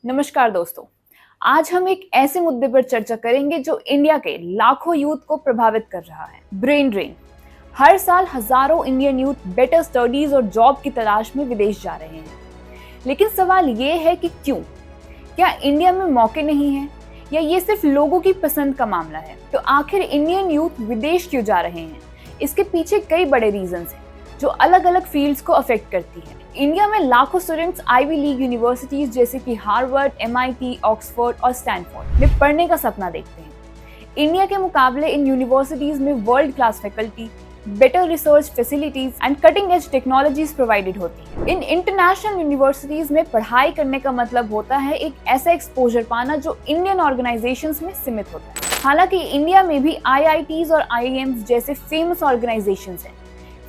नमस्कार दोस्तों। आज हम एक ऐसे मुद्दे पर चर्चा करेंगे जो इंडिया के लाखों यूथ को प्रभावित कर रहा है, ब्रेन ड्रेन। हर साल हजारों इंडियन यूथ बेटर स्टडीज और जॉब की तलाश में विदेश जा रहे हैं, लेकिन सवाल ये है कि क्यों? क्या इंडिया में मौके नहीं हैं या ये सिर्फ लोगों की पसंद का मामला है? तो आखिर इंडियन यूथ विदेश क्यों जा रहे हैं? इसके पीछे कई बड़े रीजंस हैं जो अलग अलग फील्ड्स को अफेक्ट करती है। इंडिया में लाखों स्टूडेंट्स आईवी लीग यूनिवर्सिटीज जैसे कि हार्वर्ड, एमआईटी, ऑक्सफोर्ड और स्टैनफोर्ड में पढ़ने का सपना देखते हैं। इंडिया के मुकाबले इन यूनिवर्सिटीज में world class faculty, better research facilities and cutting edge technologies provided होती है। इन इंटरनेशनल यूनिवर्सिटीज में पढ़ाई करने का मतलब होता है एक ऐसा एक्सपोजर पाना जो इंडियन ऑर्गेनाइजेशंस में सीमित होता है। हालांकि इंडिया में भी आईआईटीज और आईआईएम्स जैसे फेमस ऑर्गेनाइजेशंस हैं,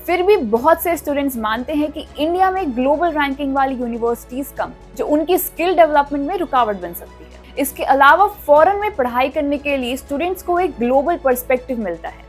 फिर भी बहुत से स्टूडेंट्स मानते हैं कि इंडिया में ग्लोबल रैंकिंग वाली यूनिवर्सिटीज कम, जो उनकी स्किल डेवलपमेंट में रुकावट बन सकती है। इसके अलावा फॉरेन में पढ़ाई करने के लिए स्टूडेंट्स को एक ग्लोबल पर्सपेक्टिव मिलता है,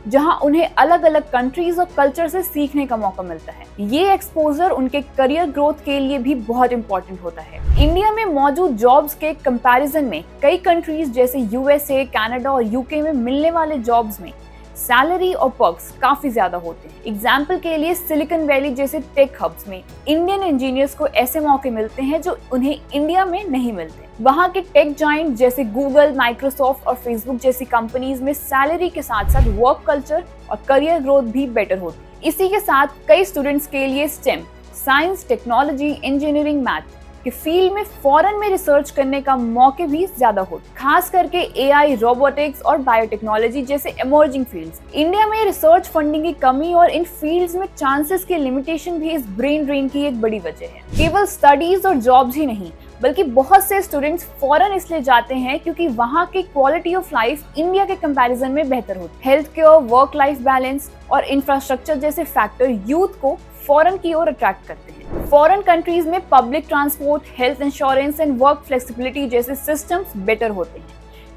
जहां उन्हें अलग अलग कंट्रीज और कल्चर से सीखने का मौका मिलता है। ये एक्सपोजर उनके करियर ग्रोथ के लिए भी बहुत इंपॉर्टेंट होता है। इंडिया में मौजूद जॉब्स के कंपैरिजन में कई कंट्रीज जैसे यूएसए, कनाडा और यूके में मिलने वाले जॉब्स में सैलरी और पर्क्स काफी ज्यादा होते हैं। एग्जाम्पल के लिए सिलिकॉन वैली जैसे टेक हब्स में इंडियन इंजीनियर्स को ऐसे मौके मिलते हैं जो उन्हें इंडिया में नहीं मिलते। वहाँ के टेक जायंट जैसे गूगल, माइक्रोसॉफ्ट और फेसबुक जैसी कंपनीज में सैलरी के साथ साथ वर्क कल्चर और करियर ग्रोथ भी बेटर होती है। इसी के साथ कई स्टूडेंट्स के लिए stem, science, technology, engineering, math के फील्ड में फॉरेन में रिसर्च करने का मौके भी ज्यादा होते, खास करके एआई, रोबोटिक्स और बायोटेक्नोलॉजी जैसे इमर्जिंग फील्ड्स। इंडिया में रिसर्च फंडिंग की कमी और इन फील्ड्स में चांसेस की लिमिटेशन भी इस ब्रेन ड्रेन की एक बड़ी वजह है। केवल स्टडीज और जॉब्स ही नहीं, बल्कि बहुत से स्टूडेंट्स फॉरेन इसलिए जाते हैं क्योंकि वहाँ की क्वालिटी ऑफ लाइफ इंडिया के कंपैरिजन में बेहतर होती है। Health care, work life balance और इंफ्रास्ट्रक्चर जैसे फैक्टर यूथ को फॉरेन की ओर अट्रैक्ट करते हैं। फॉरेन कंट्रीज में public transport, health insurance and work flexibility जैसे सिस्टम्स बेटर होते हैं,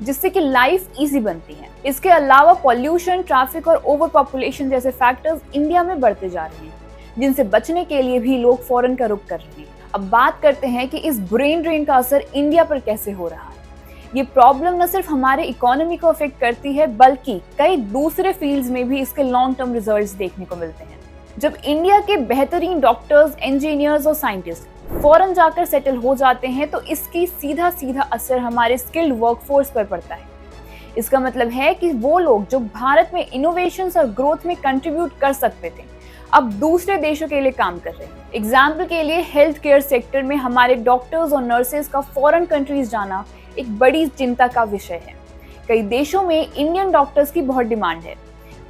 जिससे कि लाइफ इजी बनती है। इसके अलावा पॉल्यूशन, ट्रैफिक और ओवर पॉपुलेशन जैसे फैक्टर्स इंडिया में बढ़ते जा रहे हैं, जिनसे बचने के लिए भी लोग फॉरेन का रुख कर रहे हैं। अब बात करते हैं कि इस ब्रेन ड्रेन का असर इंडिया पर कैसे हो रहा है। ये प्रॉब्लम न सिर्फ हमारे इकोनॉमी को अफेक्ट करती है, बल्कि कई दूसरे फील्ड्स में भी इसके लॉन्ग टर्म रिजल्ट्स देखने को मिलते हैं। जब इंडिया के बेहतरीन डॉक्टर्स, इंजीनियर्स और साइंटिस्ट फॉरेन जाकर सेटल हो जाते हैं, तो इसकी सीधा सीधा असर हमारे स्किल्ड वर्कफोर्स पर पड़ता है। इसका मतलब है कि वो लोग जो भारत में इनोवेशंस और ग्रोथ में कंट्रीब्यूट कर सकते थे, अब दूसरे देशों के लिए काम कर रहे हैं। एग्जाम्पल के लिए हेल्थ केयर सेक्टर में हमारे डॉक्टर्स और नर्सेज का फॉरेन कंट्रीज जाना एक बड़ी चिंता का विषय है। कई देशों में इंडियन डॉक्टर्स की बहुत डिमांड है,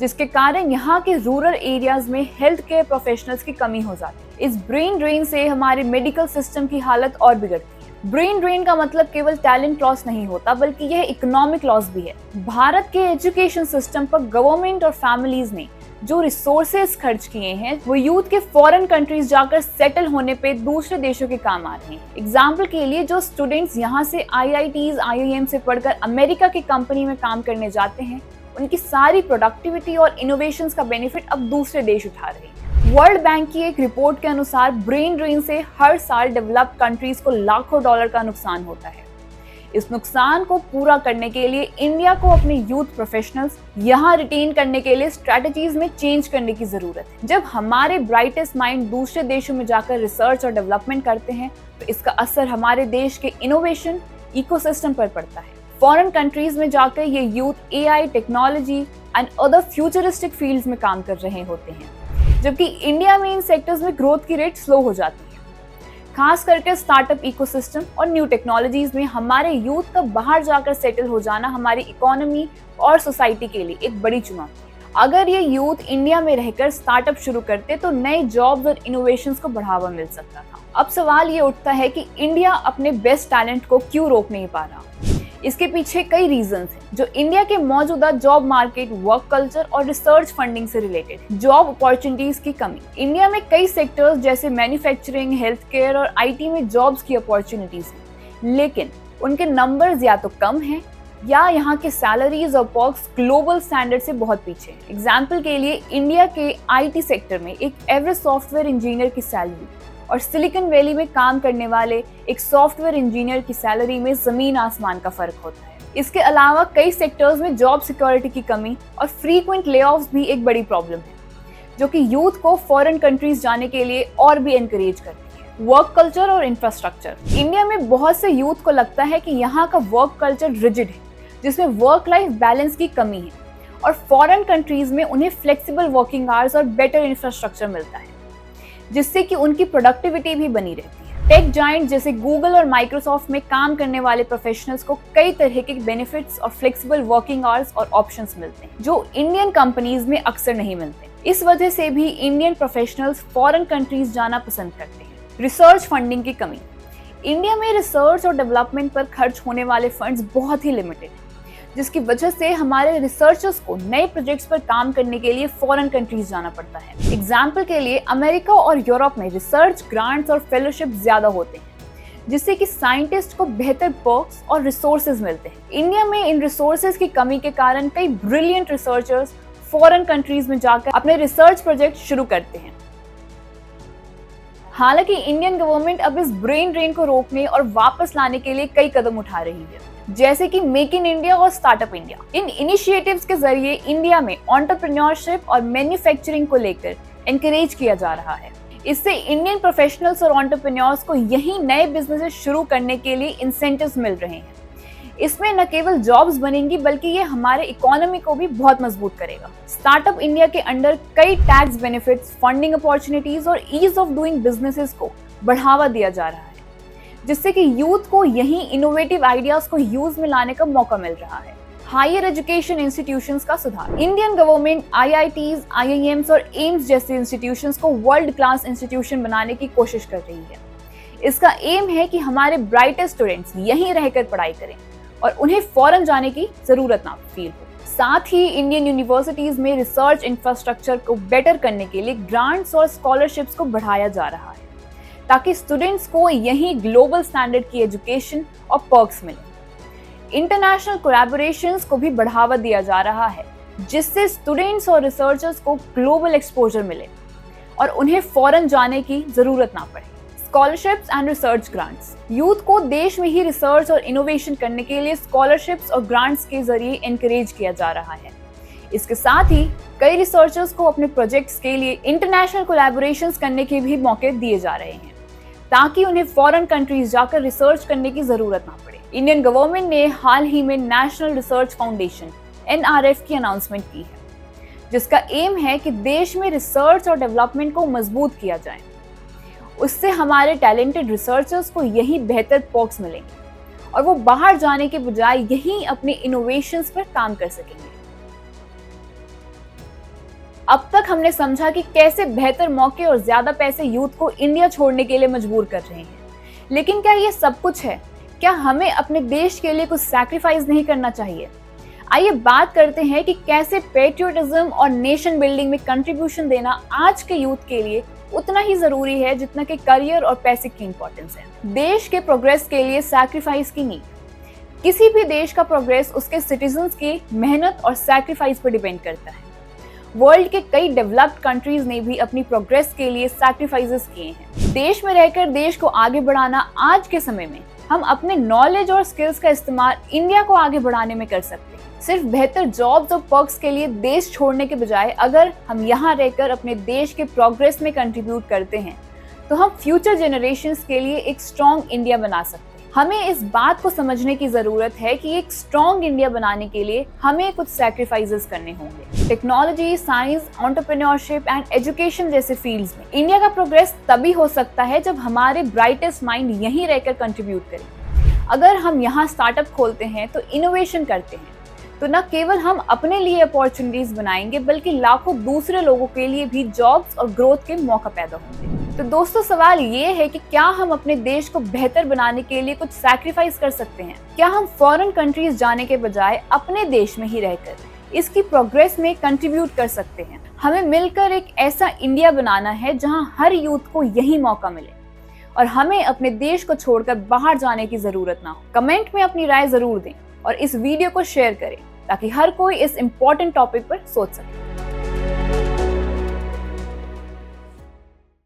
जिसके कारण यहाँ के रूरल एरियाज में हेल्थ केयर प्रोफेशनल्स की कमी हो जाती है। इस ब्रेन ड्रेन से हमारे मेडिकल सिस्टम की हालत और बिगड़ती है। ब्रेन ड्रेन का मतलब केवल टैलेंट लॉस नहीं होता, बल्कि यह इकोनॉमिक लॉस भी है। भारत के एजुकेशन सिस्टम पर गवर्नमेंट और फैमिलीज ने जो रिसोर्सेज खर्च किए हैं, वो यूथ के फॉरेन कंट्रीज जाकर सेटल होने पे दूसरे देशों के काम आ रहे हैं। एग्जाम्पल के लिए जो स्टूडेंट्स यहाँ से आईआईटीज, आईआईएम से पढ़कर अमेरिका की कंपनी में काम करने जाते हैं, उनकी सारी प्रोडक्टिविटी और इनोवेशंस का बेनिफिट अब दूसरे देश उठा रहे हैं। वर्ल्ड बैंक की एक रिपोर्ट के अनुसार ब्रेन ड्रेन से हर साल डेवलप्ड कंट्रीज को लाखों डॉलर का नुकसान होता है। इस नुकसान को पूरा करने के लिए इंडिया को अपने यूथ प्रोफेशनल्स यहाँ रिटेन करने के लिए स्ट्रेटजीज में चेंज करने की जरूरत है। जब हमारे ब्राइटेस्ट माइंड दूसरे देशों में जाकर रिसर्च और डेवलपमेंट करते हैं, तो इसका असर हमारे देश के इनोवेशन इकोसिस्टम पर पड़ता है। फॉरेन कंट्रीज में जाकर ये youth AI, technology and other futuristic fields में काम कर रहे होते हैं, जबकि इंडिया में इन सेक्टर्स में ग्रोथ की रेट स्लो हो जाती है। खास करके स्टार्टअप इकोसिस्टम और न्यू टेक्नोलॉजीज में हमारे यूथ का बाहर जाकर सेटल हो जाना हमारी इकोनॉमी और सोसाइटी के लिए एक बड़ी चुनौती है। अगर ये यूथ इंडिया में रहकर स्टार्टअप शुरू करते, तो नए जॉब्स और इनोवेशंस को बढ़ावा मिल सकता था। अब सवाल ये उठता है कि इंडिया अपने बेस्ट टैलेंट को क्यों रोक नहीं पा रहा। इसके पीछे कई रीजंस हैं, जो इंडिया के मौजूदा जॉब मार्केट, वर्क कल्चर और रिसर्च फंडिंग से रिलेटेड। जॉब अपॉर्चुनिटीज की कमी। इंडिया में कई सेक्टर्स जैसे मैन्युफैक्चरिंग, हेल्थ केयर और आईटी में जॉब्स की अपॉर्चुनिटीज हैं, लेकिन उनके नंबर्स या तो कम हैं या यहाँ के सैलरीज और पर्क्स ग्लोबल स्टैंडर्ड से बहुत पीछे हैं। एग्जाम्पल के लिए इंडिया के आईटी सेक्टर में एक एवरेज सॉफ्टवेयर इंजीनियर की सैलरी और सिलिकॉन वैली में काम करने वाले एक सॉफ्टवेयर इंजीनियर की सैलरी में जमीन आसमान का फर्क होता है। इसके अलावा कई सेक्टर्स में जॉब सिक्योरिटी की कमी और फ्रीक्वेंट लेऑफ्स भी एक बड़ी प्रॉब्लम है, जो कि यूथ को फॉरेन कंट्रीज जाने के लिए और भी एनकरेज करती है। वर्क कल्चर और इंफ्रास्ट्रक्चर। इंडिया में बहुत से यूथ को लगता है कि यहाँ का वर्क कल्चर रिजिड है, जिसमें वर्क लाइफ बैलेंस की कमी है, और फॉरेन कंट्रीज में उन्हें फ्लेक्सिबल वर्किंग आवर्स और बेटर इंफ्रास्ट्रक्चर मिलता है, जिससे कि उनकी प्रोडक्टिविटी भी बनी रहती है। टेक जायंट जैसे गूगल और माइक्रोसॉफ्ट में काम करने वाले प्रोफेशनल्स को कई तरह के बेनिफिट्स और फ्लेक्सिबल वर्किंग आवर्स और ऑप्शंस मिलते हैं, जो इंडियन कंपनीज में अक्सर नहीं मिलते। इस वजह से भी इंडियन प्रोफेशनल्स फॉरेन कंट्रीज जाना पसंद करते हैं। रिसर्च फंडिंग की कमी। इंडिया में रिसर्च और डेवलपमेंट पर खर्च होने वाले फंड्स बहुत ही लिमिटेड हैं, जिसकी वजह से हमारे रिसर्चर्स को नए प्रोजेक्ट्स पर काम करने के लिए फॉरेन कंट्रीज जाना पड़ता है। एग्जाम्पल के लिए अमेरिका और यूरोप में रिसर्च ग्रांट्स और फेलोशिप ज्यादा होते हैं, जिससे कि साइंटिस्ट को बेहतर पर्क्स और रिसोर्सेज मिलते हैं। इंडिया में इन रिसोर्सेज की कमी के कारण कई ब्रिलियंट रिसर्चर्स फॉरेन कंट्रीज में जाकर अपने रिसर्च प्रोजेक्ट शुरू करते हैं। हालांकि इंडियन गवर्नमेंट अब इस ब्रेन ड्रेन को रोकने और वापस लाने के लिए कई कदम उठा रही है, जैसे कि मेक इन इंडिया और स्टार्टअप इंडिया। इन इनिशिएटिव्स के जरिए इंडिया में एंटरप्रेन्योरशिप और मैन्युफैक्चरिंग को लेकर एनकरेज किया जा रहा है। इससे इंडियन प्रोफेशनल्स और एंटरप्रेन्योर्स को यही नए बिजनेसेस शुरू करने के लिए इंसेंटिव्स मिल रहे हैं। इसमें न केवल जॉब्स बनेंगी, बल्कि ये हमारे इकोनॉमी को भी बहुत मजबूत करेगा। स्टार्टअप इंडिया के अंडर कई टैक्स बेनिफिट्स, फंडिंग अपॉर्चुनिटीज और ईज ऑफ डूइंग बिजनेसेस को बढ़ावा दिया जा रहा है, जिससे कि यूथ को यही इनोवेटिव आइडियाज को यूज में लाने का मौका मिल रहा है। हायर एजुकेशन इंस्टीट्यूशंस का सुधार। इंडियन गवर्नमेंट IITs, IIMs और एम्स जैसे इंस्टीट्यूशंस को वर्ल्ड क्लास इंस्टीट्यूशन बनाने की कोशिश कर रही है। इसका एम है कि हमारे ब्राइटेस्ट स्टूडेंट्स यहीं रहकर पढ़ाई करें और उन्हें फॉरेन जाने की जरूरत ना फील हो। साथ ही इंडियन यूनिवर्सिटीज में रिसर्च इंफ्रास्ट्रक्चर को बेटर करने के लिए ग्रांट्स और स्कॉलरशिप्स को बढ़ाया जा रहा है, ताकि स्टूडेंट्स को यहीं ग्लोबल स्टैंडर्ड की एजुकेशन और पर्क्स मिले। इंटरनेशनल कोलैबोरेशंस को भी बढ़ावा दिया जा रहा है, जिससे स्टूडेंट्स और रिसर्चर्स को ग्लोबल एक्सपोजर मिले और उन्हें फॉरेन जाने की जरूरत ना पड़े। Scholarships and research grants. Youth को देश में ही रिसर्च और इनोवेशन करने के लिए स्कॉलरशिप्स और ग्रांट्स के जरिए एनकरेज किया जा रहा है। इसके साथ ही कई रिसर्चर्स को अपने प्रोजेक्ट्स के लिए इंटरनेशनल कोलैबोरेशंस करने के भी मौके दिए जा रहे हैं, ताकि उन्हें फॉरेन कंट्रीज जाकर रिसर्च करने की जरूरत ना पड़े। इंडियन गवर्नमेंट ने हाल ही में नेशनल रिसर्च फाउंडेशन NRF की अनाउंसमेंट की है, जिसका एम है कि देश में रिसर्च और डेवलपमेंट को मजबूत किया जाए। उससे हमारे टैलेंटेड रिसर्चर्स को यही बेहतर पर्क्स मिलेंगे और वो बाहर जाने के बजाय यहीं अपने इनोवेशंस पर काम कर सकेंगे। अब तक हमने समझा कि कैसे बेहतर मौके और ज्यादा पैसे यूथ को इंडिया छोड़ने के लिए मजबूर कर रहे हैं, लेकिन क्या ये सब कुछ है? क्या हमें अपने देश के लिए कुछ सैक्रिफाइस नहीं करना चाहिए? आइए बात करते हैं कि कैसे पेट्रियोटिज्म और नेशन बिल्डिंग में कंट्रीब्यूशन देना आज के यूथ के लिए उतना ही जरूरी है जितना कि करियर और पैसे की इंपॉर्टेंस है। देश के प्रोग्रेस के लिए सैक्रिफाइस की नीड। किसी भी देश का प्रोग्रेस उसके सिटीजन्स की मेहनत और सैक्रिफाइस पर डिपेंड करता है। वर्ल्ड के कई डेवलप्ड कंट्रीज ने भी अपनी प्रोग्रेस के लिए सैक्रिफाइसेस किए हैं। देश में रहकर देश को आगे बढ़ाना आज के समय में हम अपने नॉलेज और स्किल्स का इस्तेमाल इंडिया को आगे बढ़ाने में कर सकते हैं। सिर्फ बेहतर जॉब्स और पर्क्स के लिए देश छोड़ने के बजाय अगर हम यहाँ रहकर अपने देश के प्रोग्रेस में कंट्रीब्यूट करते हैं, तो हम फ्यूचर जनरेशंस के लिए एक स्ट्रॉन्ग इंडिया बना सकते हैं। हमें इस बात को समझने की जरूरत है कि एक स्ट्रॉन्ग इंडिया बनाने के लिए हमें कुछ सैक्रिफाइसेस करने होंगे। Technology, science, entrepreneurship and education जैसे फील्ड्स में इंडिया का प्रोग्रेस तभी हो सकता है जब हमारे ब्राइटेस्ट माइंड यहीं रहकर कंट्रीब्यूट करें। अगर हम यहाँ स्टार्टअप खोलते हैं, तो इनोवेशन करते हैं, तो न केवल हम अपने लिए अपॉर्चुनिटीज बनाएंगे, बल्कि लाखों दूसरे लोगों के लिए भी जॉब्स और ग्रोथ के मौका पैदा होंगे। तो दोस्तों, सवाल ये है कि क्या हम अपने देश को बेहतर बनाने के लिए कुछ सैक्रिफाइस कर सकते हैं? क्या हम फॉरेन कंट्रीज जाने के बजाय अपने देश में ही रहकर इसकी प्रोग्रेस में कंट्रीब्यूट कर सकते हैं? हमें मिलकर एक ऐसा इंडिया बनाना है जहां हर यूथ को यही मौका मिले और हमें अपने देश को छोड़कर बाहर जाने की जरूरत ना हो। कमेंट में अपनी राय जरूर दें और इस वीडियो को शेयर करें, ताकि हर कोई इस इम्पोर्टेंट टॉपिक पर सोच सके।